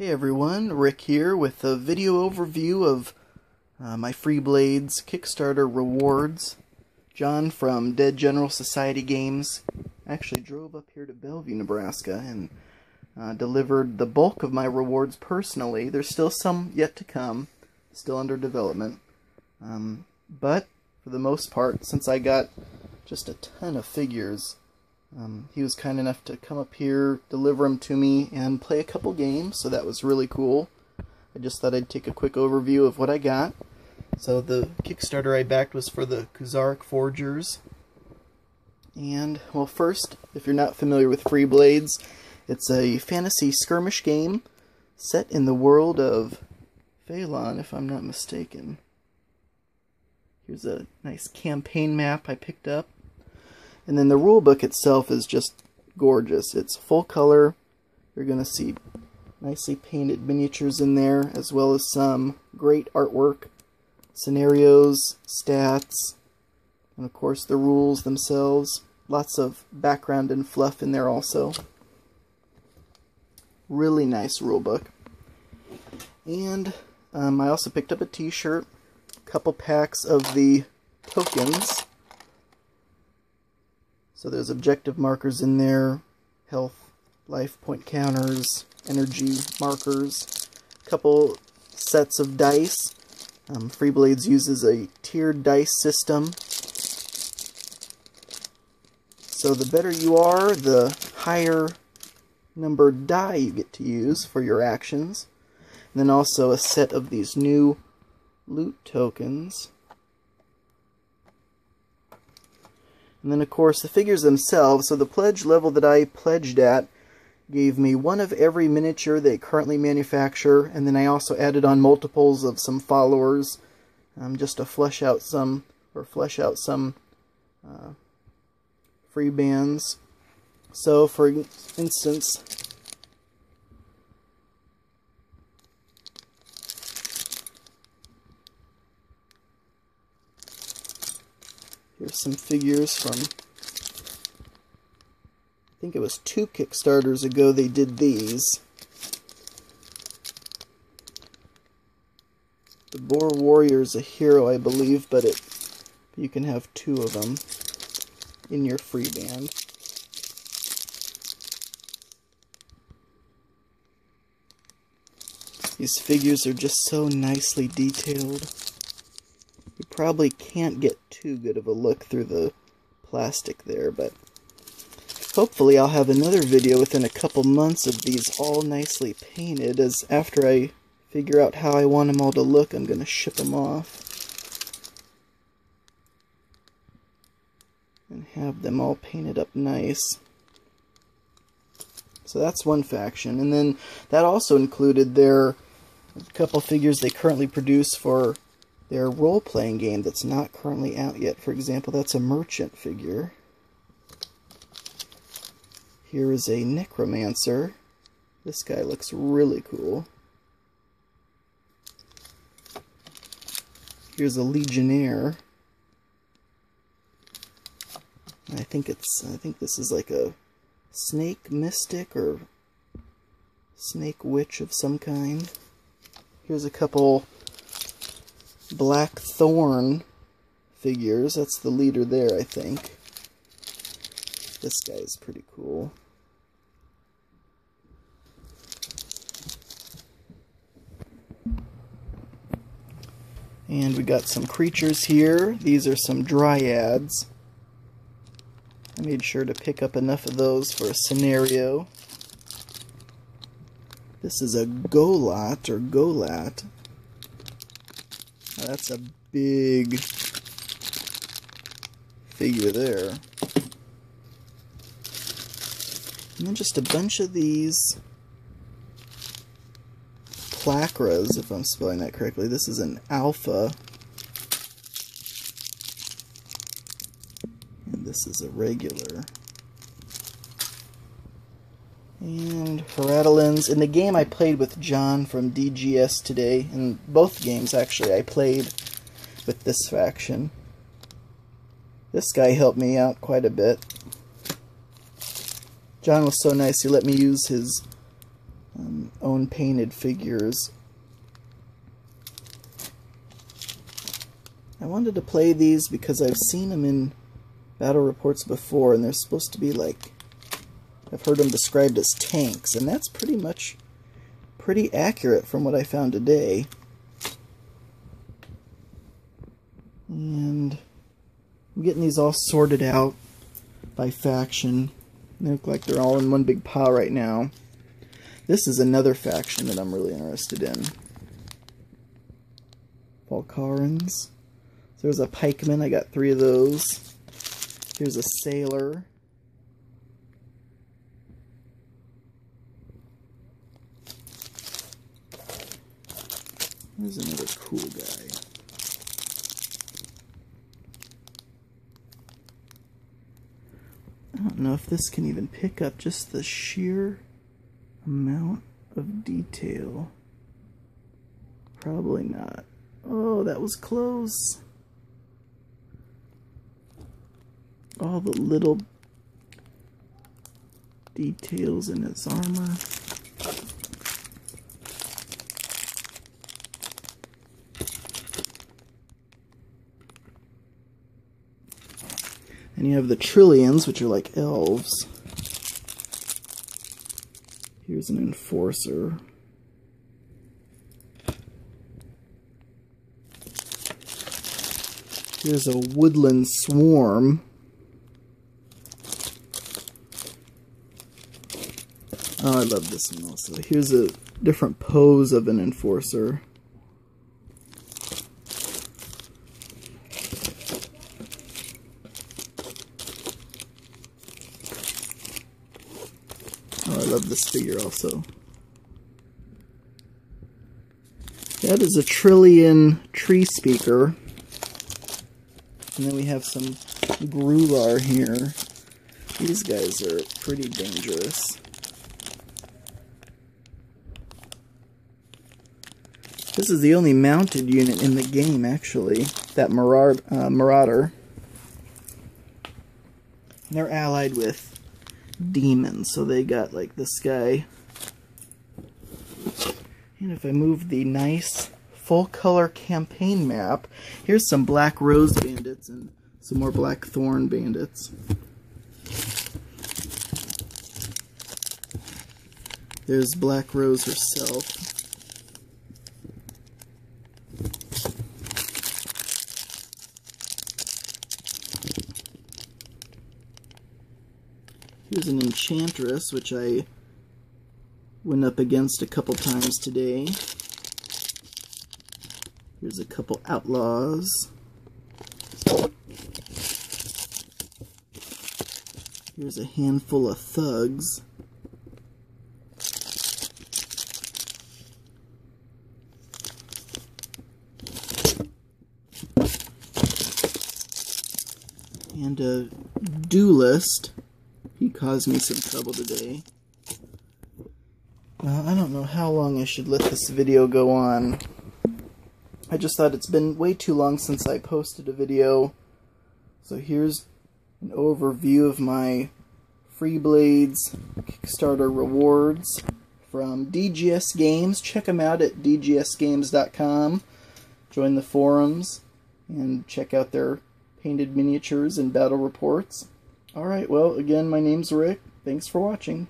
Hey everyone, Rick here with a video overview of my Freeblades Kickstarter Rewards. John from Dead General Society Games actually drove up here to Bellevue, Nebraska and delivered the bulk of my rewards personally. There's still some yet to come, still under development. But for the most part, since I got just a ton of figures, he was kind enough to come up here, deliver them to me, and play a couple games, so that was really cool. I just thought I'd take a quick overview of what I got. So the Kickstarter I backed was for the Kuzaric Forgers. And, well, first, if you're not familiar with Freeblades, it's a fantasy skirmish game set in the world of Phalon, if I'm not mistaken. Here's a nice campaign map I picked up. And then the rulebook itself is just gorgeous. It's full color. You're going to see nicely painted miniatures in there, as well as some great artwork, scenarios, stats, and of course the rules themselves. Lots of background and fluff in there also. Really nice rulebook. And I also picked up a t-shirt, a couple packs of the tokens. So there's objective markers in there, health, life point counters, energy markers, a couple sets of dice. Freeblades uses a tiered dice system. So the better you are, the higher numbered die you get to use for your actions. And then also a set of these new loot tokens. And then, of course, the figures themselves. So the pledge level that I pledged at gave me one of every miniature they currently manufacture, and then I also added on multiples of some followers, just to flesh out some free bands. So, for instance, here's some figures from, I think it was 2 Kickstarters ago they did these. The Boar Warrior is a hero, I believe, but you can have 2 of them in your free band. These figures are just so nicely detailed. You probably can't get too good of a look through the plastic there, but hopefully I'll have another video within a couple months of these all nicely painted, as after I figure out how I want them all to look, I'm going to ship them off and have them all painted up nice. So that's one faction, and then that also included a couple figures they currently produce for their role-playing game that's not currently out yet. For example, that's a merchant figure. Here is a necromancer. This guy looks really cool. Here's a legionnaire. I think this is like a snake mystic or snake witch of some kind. Here's a couple Black Thorn figures. That's the leader there, I think. This guy is pretty cool. And we got some creatures here. These are some dryads. I made sure to pick up enough of those for a scenario. This is a Golot, or Golat. Now that's a big figure there. And then just a bunch of these Placras, if I'm spelling that correctly. This is an alpha. And this is a regular. And Heratolins. In the game I played with John from DGS today, in both games actually I played with this faction. This guy helped me out quite a bit. John was so nice he let me use his own painted figures. I wanted to play these because I've seen them in battle reports before, and they're supposed to be like, I've heard them described as tanks, and that's pretty accurate from what I found today. And I'm getting these all sorted out by faction. They look like they're all in one big pile right now. This is another faction that I'm really interested in. Valkarans. So there's a pikeman, I got 3 of those. Here's a sailor. There's another cool guy. I don't know if this can even pick up just the sheer amount of detail. Probably not. Oh, that was close. All the little details in his armor. And you have the Trillions, which are like elves. Here's an enforcer. Here's a woodland swarm. Oh, I love this one also. Here's a different pose of an enforcer. Oh, I love this figure also. That is a Trillion tree speaker. And then we have some Grular here. These guys are pretty dangerous. This is the only mounted unit in the game, actually. That Marauder. And they're allied with demons, so they got like this guy. And if I move the nice full color campaign map, here's some Black Rose bandits and some more Black Thorn bandits. There's Black Rose herself. Here's an Enchantress, which I went up against a couple times today. Here's a couple Outlaws. Here's a handful of Thugs. And a Duelist. He caused me some trouble today. I don't know how long I should let this video go on. I just thought it's been way too long since I posted a video. So here's an overview of my Freeblades Kickstarter rewards from DGS Games. Check them out at dgsgames.com. Join the forums and check out their painted miniatures and battle reports. Alright, well, again, my name's Rick. Thanks for watching.